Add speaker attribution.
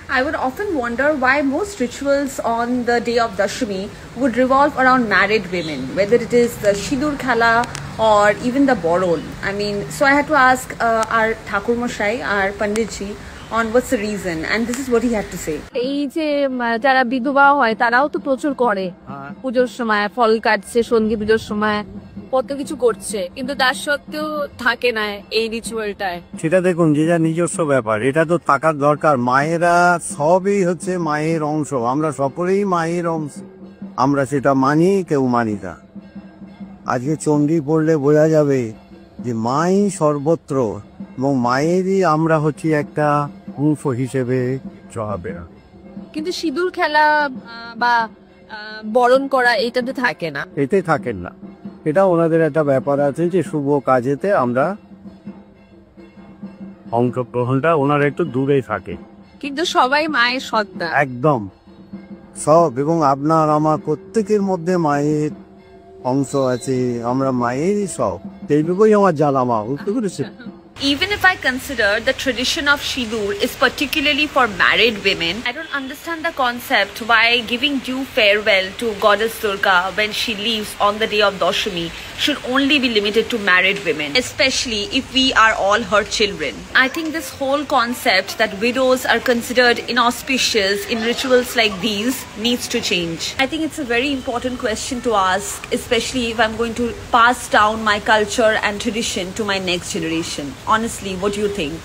Speaker 1: I would often wonder why most rituals on the day of Dashami would revolve around married women, whether it is the Shidur Khala or even the Boron. I mean, so I had to ask our Thakur Moshai, our Panditji, on what's the reason, and this is what he had to say.
Speaker 2: এই যে যারা বিধবা হয় তারাও তো প্রচুর করে পুজোর সময়, ফল কাটছে, সঙ্গী পুজোর সময় কত কিছু করছে, কিন্তু তার সত্ত্বেও থাকে না এই রিচুয়ালটায়।
Speaker 3: সেটা দেখুন যে যা নিজস্ব ব্যাপার, এটা তো থাকার দরকার। মায়েরা সবই হচ্ছে মায়ের অংশ, আমরা সকলেই মায়ের অংশ, আমরা সেটা মানি কেউ মানি না। আজকে চণ্ডী পড়লে বোঝা যাবে যে মাই সর্বত্র, এবং মায়েরই আমরা হচ্ছি একটা অংশ হিসেবে চলাবে না।
Speaker 2: কিন্তু সিঁদুর খেলা বা বরণ করা এটাতে থাকে না,
Speaker 3: এতে থাকেন না। এটা ওনাদের একটা ব্যাপার আছে যে শুভ কাজেতে আমরা অংশগ্রহণটা ওনারা একটু দূরেই থাকে,
Speaker 2: কিন্তু সবাই মায়ের সত্তা
Speaker 3: একদম সব। এবং আপনার আমার প্রত্যেকের মধ্যে মায়ের অংশ আছে, আমরা মায়েরই সব। এইটুকুই আমার জানামা, বুঝতে পেরেছেন?
Speaker 1: Even if I consider the tradition of Shidur is particularly for married women, I don't understand the concept why giving due farewell to Goddess Durga when she leaves on the day of Dashami should only be limited to married women, especially if we are all her children. I think this whole concept that widows are considered inauspicious in rituals like these needs to change. I think it's a very important question to ask, especially if I'm going to pass down my culture and tradition to my next generation. Honestly, what do you think?